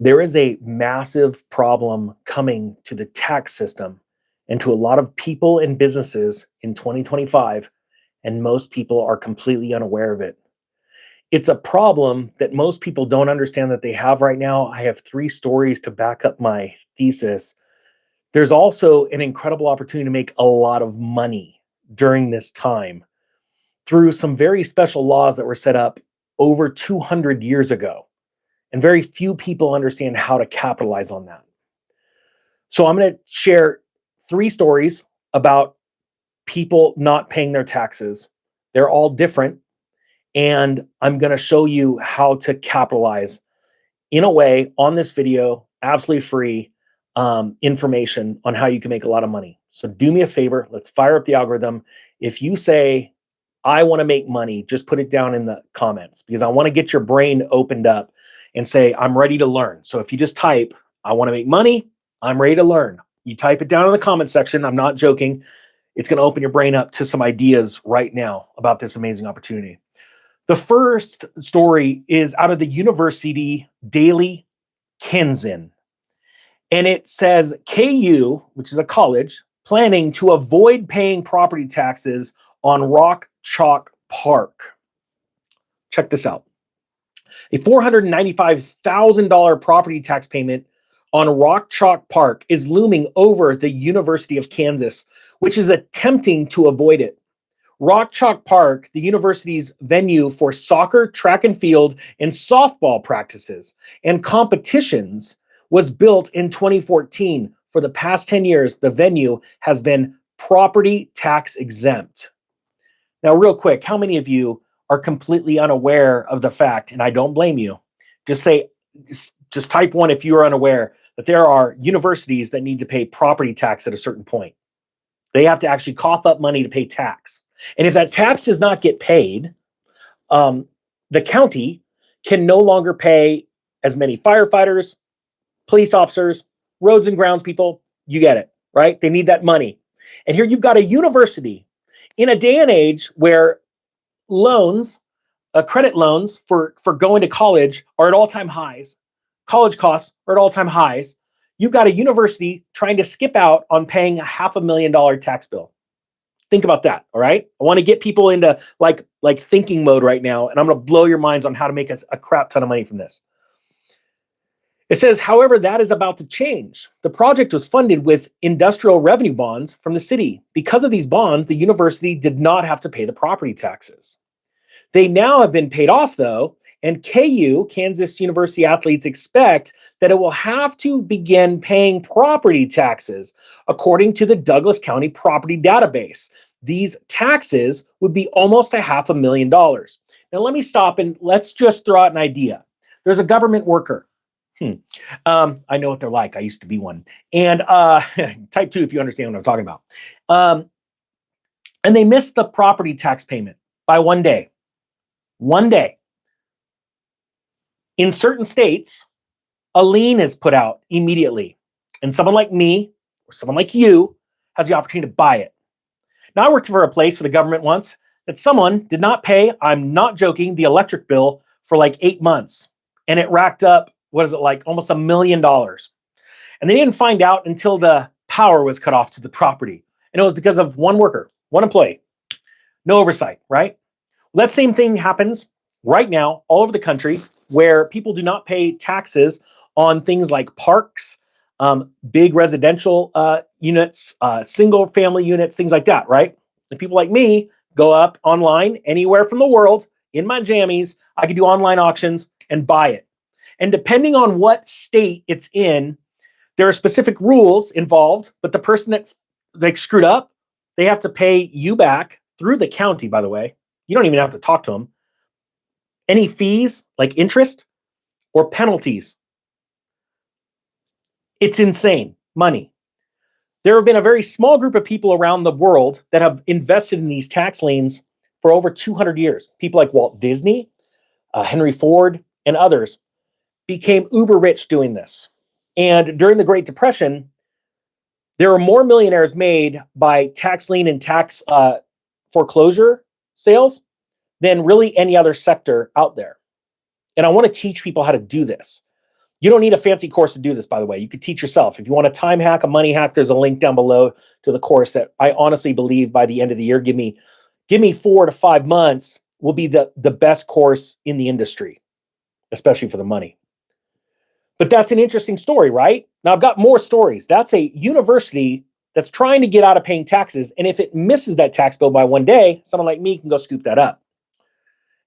There is a massive problem coming to the tax system and to a lot of people and businesses in 2025, and most people are completely unaware of it. It's a problem that most people don't understand that they have right now. I have three stories to back up my thesis. There's also an incredible opportunity to make a lot of money during this time through some very special laws that were set up over 200 years ago. And very few people understand how to capitalize on that. So I'm going to share three stories about people not paying their taxes. They're all different. And I'm going to show you how to capitalize in a way on this video, absolutely free information on how you can make a lot of money. So do me a favor, let's fire up the algorithm. If you say, I want to make money, just put it down in the comments because I want to get your brain opened up and say, I'm ready to learn. So if you just type, I want to make money, I'm ready to learn. You type it down in the comment section. I'm not joking. It's going to open your brain up to some ideas right now about this amazing opportunity. The first story is out of the University Daily Kensington. And it says KU, which is a college, planning to avoid paying property taxes on Rock Chalk Park. Check this out. A $495,000 property tax payment on Rock Chalk Park is looming over the University of Kansas, which is attempting to avoid it. Rock Chalk Park, the university's venue for soccer, track and field, and softball practices and competitions, was built in 2014. For the past 10 years, the venue has been property tax exempt. Now, real quick, how many of you are completely unaware of the fact, and I don't blame you, just type one if you are unaware that there are universities that need to pay property tax at a certain point. They have to actually cough up money to pay tax. And if that tax does not get paid, the county can no longer pay as many firefighters, police officers, roads and grounds people. You get it, right? They need that money. And here you've got a university in a day and age where loans, credit loans for going to college are at all-time highs. College costs are at all-time highs. You've got a university trying to skip out on paying a $500,000 tax bill. Think about that, all right? I want to get people into like thinking mode right now, and I'm going to blow your minds on how to make a crap ton of money from this. It says, however, that is about to change. The project was funded with industrial revenue bonds from the city. Because of these bonds, the university did not have to pay the property taxes. They now have been paid off, though, and KU, Kansas University athletes, expect that it will have to begin paying property taxes according to the Douglas County Property Database. These taxes would be almost $500,000. Now, let me stop and let's just throw out an idea. There's a government worker. I know what they're like. I used to be one. And type 2 if you understand what I'm talking about. And they missed the property tax payment by 1 day. 1 day. In certain states, a lien is put out immediately. And someone like me or someone like you has the opportunity to buy it. Now, I worked for a place for the government once that someone did not pay, I'm not joking, the electric bill for like 8 months. And it racked up, what is it, like almost $1 million. And they didn't find out until the power was cut off to the property. And it was because of one worker, one employee. No oversight, right? Well, that same thing happens right now all over the country where people do not pay taxes on things like parks, big residential units, single family units, things like that, right? And people like me go up online anywhere from the world in my jammies. I can do online auctions and buy it. And depending on what state it's in, there are specific rules involved, but the person that like screwed up, they have to pay you back through the county, by the way. You don't even have to talk to them. Any fees like interest or penalties. It's insane money. There have been a very small group of people around the world that have invested in these tax liens for over 200 years. People like Walt Disney, Henry Ford, and others became uber rich doing this. And during the Great Depression, there were more millionaires made by tax lien and tax foreclosure sales than really any other sector out there. And I want to teach people how to do this. You don't need a fancy course to do this, by the way. You could teach yourself. If you want a time hack, a money hack, there's a link down below to the course that I honestly believe by the end of the year, give me 4 to 5 months, will be the best course in the industry, especially for the money. But that's an interesting story, right? Now I've got more stories. That's a university that's trying to get out of paying taxes. And if it misses that tax bill by one day, someone like me can go scoop that up.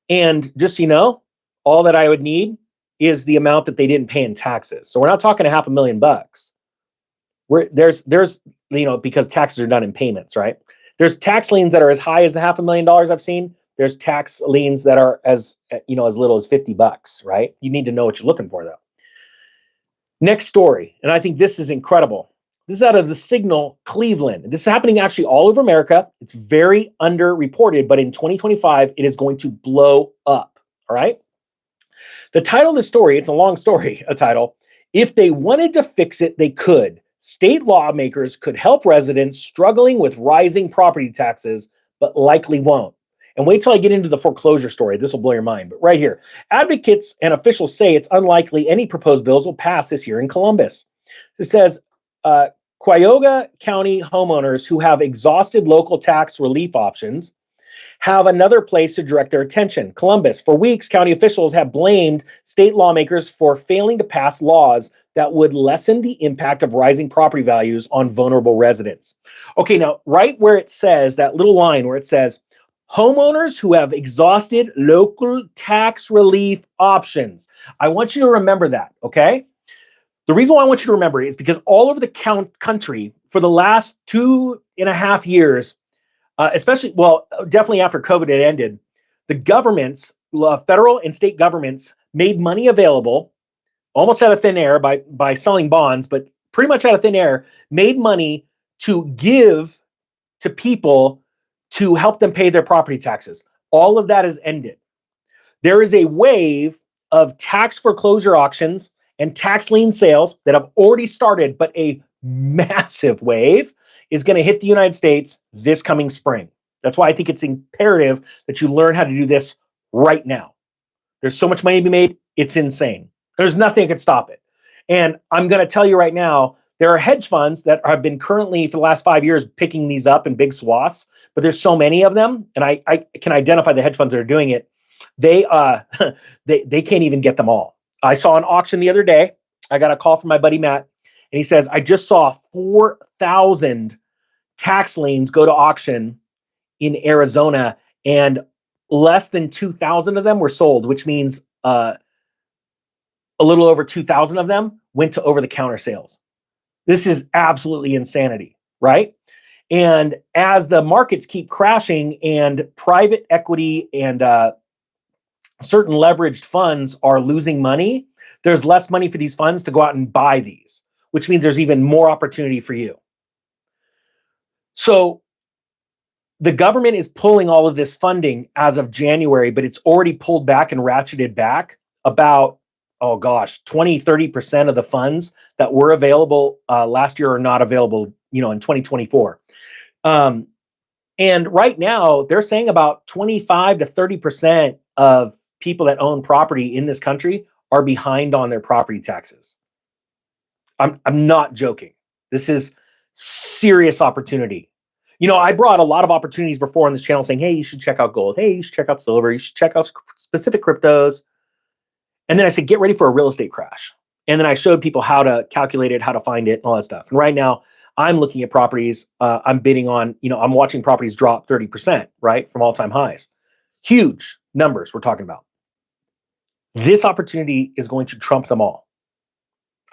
And just so you know, all that I would need is the amount that they didn't pay in taxes. So we're not talking $500,000. There's because taxes are done in payments, right? There's tax liens that are as high as $500,000 I've seen. There's tax liens that are as little as $50, right? You need to know what you're looking for, though. Next story, and I think this is incredible. This is out of the Signal, Cleveland. This is happening actually all over America. It's very underreported, but in 2025, it is going to blow up, all right? The title of the story, it's a long story, a title. If they wanted to fix it, they could. State lawmakers could help residents struggling with rising property taxes, but likely won't. And wait till I get into the foreclosure story. This will blow your mind. But right here, advocates and officials say it's unlikely any proposed bills will pass this year in Columbus. It says, Cuyahoga County homeowners who have exhausted local tax relief options have another place to direct their attention. Columbus. For weeks, county officials have blamed state lawmakers for failing to pass laws that would lessen the impact of rising property values on vulnerable residents. Okay, now, right where it says, that little line where it says, homeowners who have exhausted local tax relief options. I want you to remember that, okay? The reason why I want you to remember it is because all over the country for the last 2.5 years, definitely after COVID had ended, the governments, federal and state governments, made money available almost out of thin air by selling bonds, but pretty much out of thin air, made money to give to people to help them pay their property taxes. All of that has ended. There is a wave of tax foreclosure auctions and tax lien sales that have already started, but a massive wave is going to hit the United States this coming spring. That's why I think it's imperative that you learn how to do this right now. There's so much money to be made, it's insane. There's nothing that can stop it. And I'm going to tell you right now, there are hedge funds that have been currently, for the last 5 years, picking these up in big swaths, but there's so many of them, and I can identify the hedge funds that are doing it. They can't even get them all. I saw an auction the other day. I got a call from my buddy Matt, and he says, I just saw 4,000 tax liens go to auction in Arizona, and less than 2,000 of them were sold, which means a little over 2,000 of them went to over-the-counter sales. This is absolutely insanity, right? And as the markets keep crashing and private equity and certain leveraged funds are losing money, there's less money for these funds to go out and buy these, which means there's even more opportunity for you. So the government is pulling all of this funding as of January, but it's already pulled back and ratcheted back about 20-30% of the funds that were available last year are not available, in 2024. And right now, they're saying about 25 to 30% of people that own property in this country are behind on their property taxes. I'm not joking. This is serious opportunity. I brought a lot of opportunities before on this channel saying, hey, you should check out gold. Hey, you should check out silver. You should check out specific cryptos. And then I said, get ready for a real estate crash. And then I showed people how to calculate it, how to find it, and all that stuff. And right now, I'm looking at properties. I'm bidding on, I'm watching properties drop 30%, right, from all-time highs. Huge numbers we're talking about. This opportunity is going to trump them all.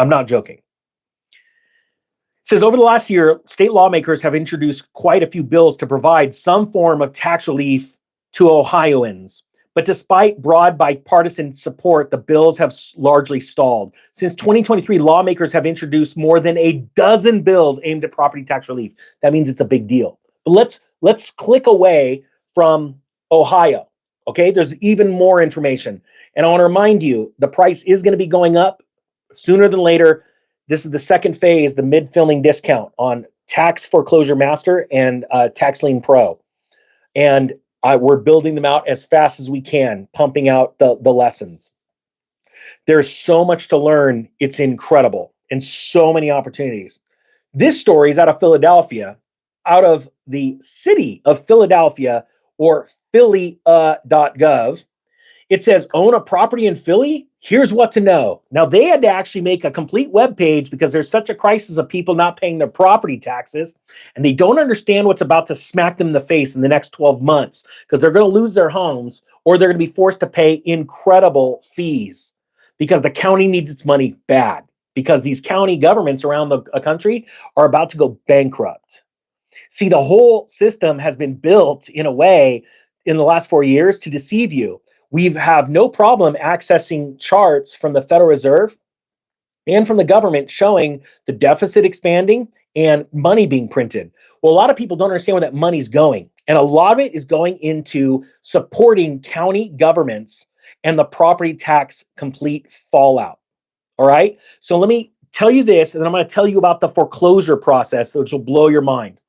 I'm not joking. It says, over the last year, state lawmakers have introduced quite a few bills to provide some form of tax relief to Ohioans. But despite broad bipartisan support, the bills have largely stalled. Since 2023, lawmakers have introduced more than a dozen bills aimed at property tax relief. That means it's a big deal. But let's click away from Ohio. Okay, there's even more information. And I want to remind you, the price is going to be going up sooner than later. This is the second phase, the mid-filming discount on Tax Foreclosure Master and Tax Lien Pro. And we're building them out as fast as we can, pumping out the lessons. There's so much to learn. It's incredible and so many opportunities. This story is out of Philadelphia, out of the city of Philadelphia, or philly.gov. It says, own a property in Philly? Here's what to know. Now, they had to actually make a complete web page because there's such a crisis of people not paying their property taxes, and they don't understand what's about to smack them in the face in the next 12 months because they're going to lose their homes or they're going to be forced to pay incredible fees because the county needs its money bad because these county governments around the country are about to go bankrupt. See, the whole system has been built in a way in the last 4 years to deceive you. We have no problem accessing charts from the Federal Reserve and from the government showing the deficit expanding and money being printed. Well, a lot of people don't understand where that money's going. And a lot of it is going into supporting county governments and the property tax complete fallout. All right. So let me tell you this, and then I'm going to tell you about the foreclosure process, which will blow your mind.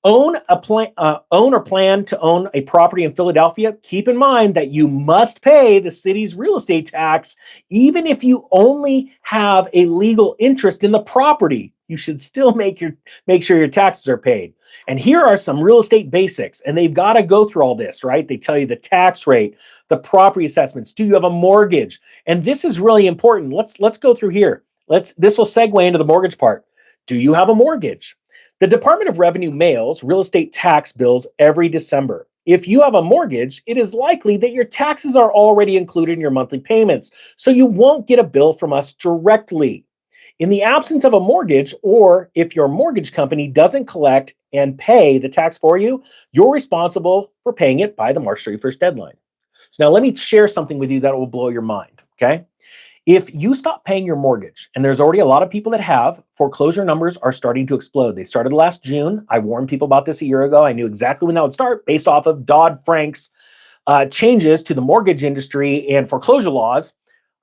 Own or plan to own a property in Philadelphia. Keep in mind that you must pay the city's real estate tax, even if you only have a legal interest in the property. You should still make sure your taxes are paid. And here are some real estate basics, and they've got to go through all this, right? They tell you the tax rate, the property assessments. Do you have a mortgage? And this is really important. Let's go through here. This will segue into the mortgage part. Do you have a mortgage? The Department of Revenue mails real estate tax bills every December. If you have a mortgage, it is likely that your taxes are already included in your monthly payments, so you won't get a bill from us directly. In the absence of a mortgage, or if your mortgage company doesn't collect and pay the tax for you, you're responsible for paying it by the March 31st deadline. So now let me share something with you that will blow your mind, okay? If you stop paying your mortgage, and there's already a lot of people that have, foreclosure numbers are starting to explode. They started last June. I warned people about this a year ago. I knew exactly when that would start based off of Dodd-Frank's changes to the mortgage industry and foreclosure laws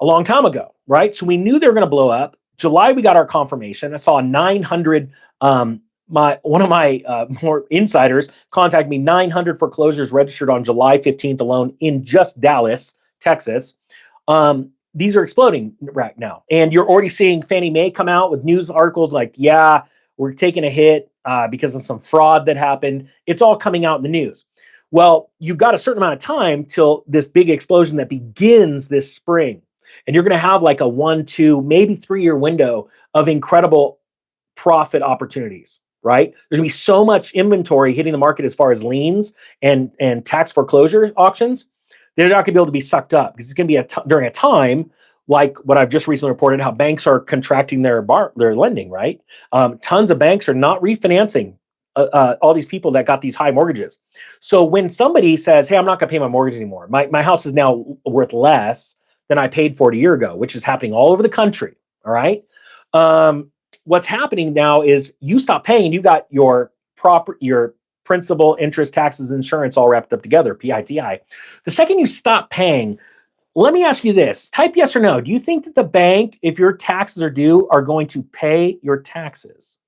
a long time ago, right? So we knew they were going to blow up. July, we got our confirmation. I saw 900, one of my more insiders contacted me, 900 foreclosures registered on July 15th alone in just Dallas, Texas. These are exploding right now. And you're already seeing Fannie Mae come out with news articles like, yeah, we're taking a hit because of some fraud that happened. It's all coming out in the news. Well, you've got a certain amount of time till this big explosion that begins this spring. And you're going to have like a 1, 2, maybe 3-year window of incredible profit opportunities, right? There's going to be so much inventory hitting the market as far as liens and tax foreclosure auctions. They're not going to be able to be sucked up because it's going to be during a time like what I've just recently reported, how banks are contracting their lending, right? Tons of banks are not refinancing all these people that got these high mortgages. So when somebody says, hey, I'm not going to pay my mortgage anymore, my house is now worth less than I paid for it a year ago, which is happening all over the country, all right? What's happening now is you stop paying, you got your principal, interest, taxes, insurance all wrapped up together, PITI. The second you stop paying, let me ask you this, type yes or no. Do you think that the bank, if your taxes are due, are going to pay your taxes?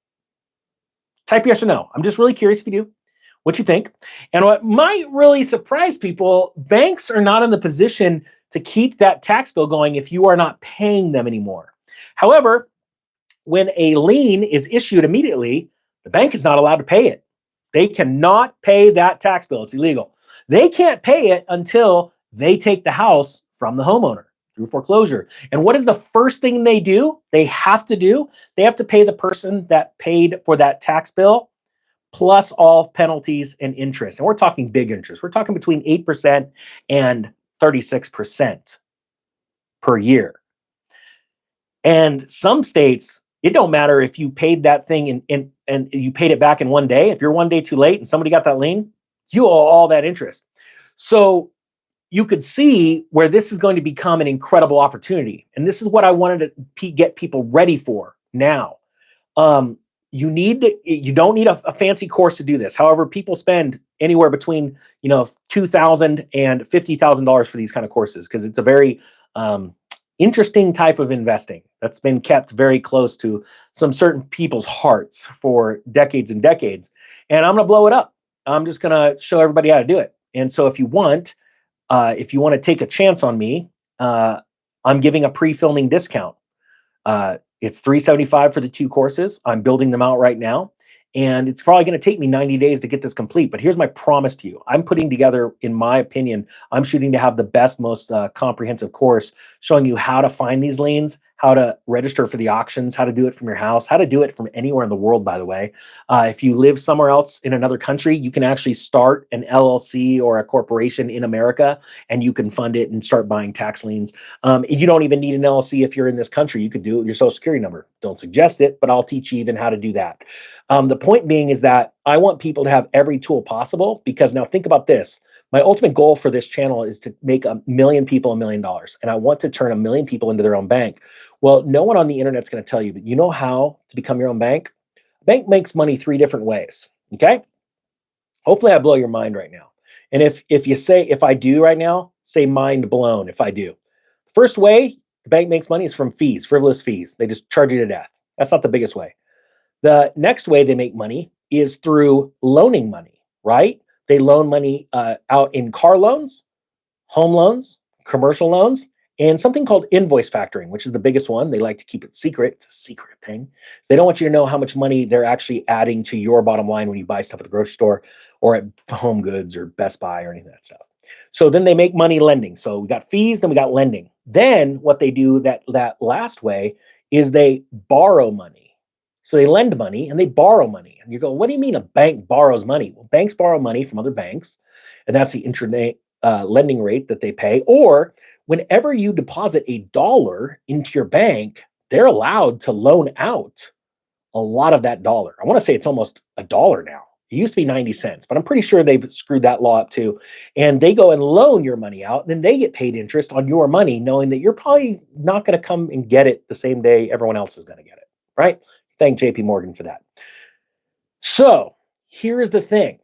Type yes or no. I'm just really curious if you do, what you think. And what might really surprise people, banks are not in the position to keep that tax bill going if you are not paying them anymore. However, when a lien is issued immediately, the bank is not allowed to pay it. They cannot pay that tax bill. It's illegal. They can't pay it until they take the house from the homeowner through foreclosure. And what is the first thing they do? They have to pay the person that paid for that tax bill plus all penalties and interest. And we're talking big interest. We're talking between 8% and 36% per year. And some states, it don't matter if you paid that thing and you paid it back in one day. If you're one day too late and somebody got that lien, you owe all that interest. So you could see where this is going to become an incredible opportunity. And this is what I wanted to get people ready for now. You don't need a fancy course to do this. However, people spend anywhere between $2,000 and $50,000 for these kind of courses because it's a very interesting type of investing that's been kept very close to some certain people's hearts for decades and decades. And I'm going to blow it up. I'm just going to show everybody how to do it. And so if you want to take a chance on me, I'm giving a pre-filming discount. It's $375 for the 2 courses. I'm building them out right now, and it's probably going to take me 90 days to get this complete. But here's my promise to you: I'm putting together, in my opinion, I'm shooting to have the best, most comprehensive course showing you how to find these liens, how to register for the auctions, how to do it from your house, how to do it from anywhere in the world. By the way, if you live somewhere else in another country, you can actually start an LLC or a corporation in America, and you can fund it and start buying tax liens. You don't even need an LLC if you're in this country. You could do it with your social security number. Don't suggest it, but I'll teach you even how to do that. The point being is that I want people to have every tool possible, because now think about this. My ultimate goal for this channel is to make 1,000,000 people $1,000,000, and I want to turn 1,000,000 people into their own bank. Well, no one on the internet's going to tell you, but you know how to become your own bank? Bank makes money 3 different ways. Okay. Hopefully I blow your mind right now. And if you say, if I do right now, say mind blown if I do. First way the bank makes money is from fees, frivolous fees. They just charge you to death. That's not the biggest way. The next way they make money is through loaning money, right? They loan money out in car loans, home loans, commercial loans, and something called invoice factoring, which is the biggest one. They like to keep it secret. It's a secret thing. So they don't want you to know how much money they're actually adding to your bottom line when you buy stuff at the grocery store or at Home Goods or Best Buy or any of that stuff. So then they make money lending. So we got fees, then we got lending. Then what they do, that last way, is they borrow money. So they lend money and they borrow money. And you go, what do you mean a bank borrows money? Well, banks borrow money from other banks, and that's the intraday lending rate that they pay. Or whenever you deposit $1 into your bank, they're allowed to loan out a lot of that dollar. I want to say it's almost $1 now. It used to be 90 cents, but I'm pretty sure they've screwed that law up too. And they go and loan your money out, and then they get paid interest on your money, knowing that you're probably not going to come and get it the same day everyone else is going to get it, right? Thank JP Morgan for that. So here is the thing.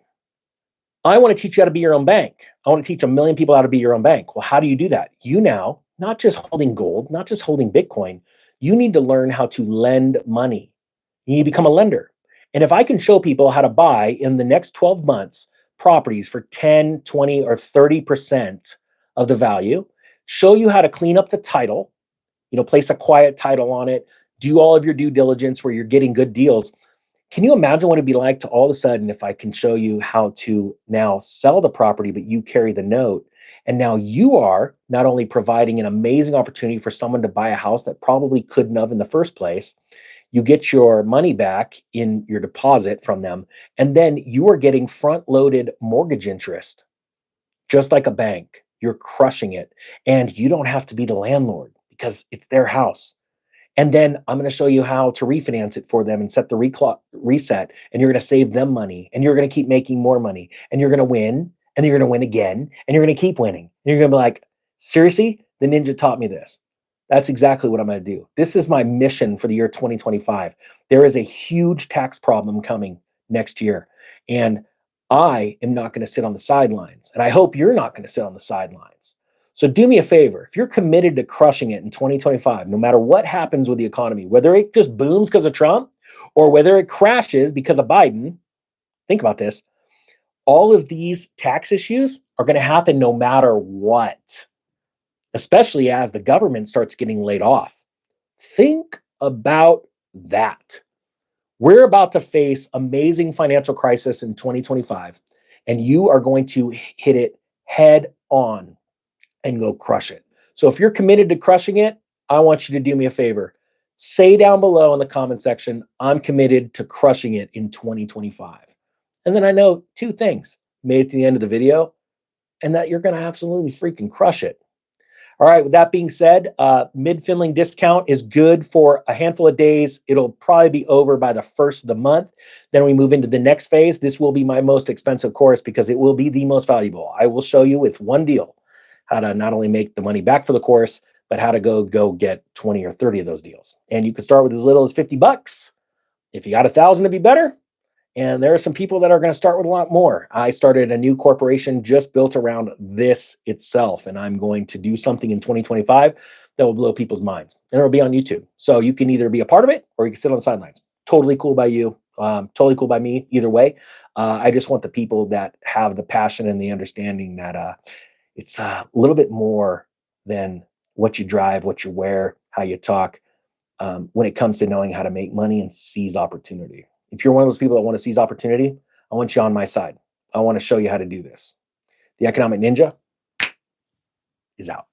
I want to teach you how to be your own bank. I want to teach 1,000,000 people how to be your own bank. Well, how do you do that? You now, not just holding gold, not just holding Bitcoin, you need to learn how to lend money. You need to become a lender. And if I can show people how to buy in the next 12 months properties for 10, 20, or 30% of the value, show you how to clean up the title, place a quiet title on it, do all of your due diligence where you're getting good deals. Can you imagine what it'd be like to all of a sudden, if I can show you how to now sell the property, but you carry the note, and now you are not only providing an amazing opportunity for someone to buy a house that probably couldn't have in the first place, you get your money back in your deposit from them, and then you are getting front-loaded mortgage interest, just like a bank. You're crushing it, and you don't have to be the landlord because it's their house. And then I'm going to show you how to refinance it for them and set the reset. And you're going to save them money, and you're going to keep making more money, and you're going to win, and you're going to win again, and you're going to keep winning. And you're going to be like, seriously? The ninja taught me this. That's exactly what I'm going to do. This is my mission for the year 2025. There is a huge tax problem coming next year. And I am not going to sit on the sidelines. And I hope you're not going to sit on the sidelines. So do me a favor. If you're committed to crushing it in 2025, no matter what happens with the economy, whether it just booms because of Trump or whether it crashes because of Biden, think about this. All of these tax issues are going to happen no matter what, especially as the government starts getting laid off. Think about that. We're about to face amazing financial crisis in 2025, and you are going to hit it head on and go crush it. So if you're committed to crushing it, I want you to do me a favor. Say down below in the comment section, I'm committed to crushing it in 2025. And then I know 2 things: made it to the end of the video, and that you're going to absolutely freaking crush it. All right, with that being said, mid-filming discount is good for a handful of days. It'll probably be over by the first of the month. Then we move into the next phase. This will be my most expensive course because it will be the most valuable. I will show you with one deal how to not only make the money back for the course, but how to go get 20 or 30 of those deals. And you can start with as little as $50. If you got 1,000, it'd be better. And there are some people that are going to start with a lot more. I started a new corporation just built around this itself, and I'm going to do something in 2025 that will blow people's minds, and it'll be on YouTube. So you can either be a part of it or you can sit on the sidelines. Totally cool by you. Totally cool by me. Either way, I just want the people that have the passion and the understanding that it's a little bit more than what you drive, what you wear, how you talk, when it comes to knowing how to make money and seize opportunity. If you're one of those people that want to seize opportunity, I want you on my side. I want to show you how to do this. The Economic Ninja is out.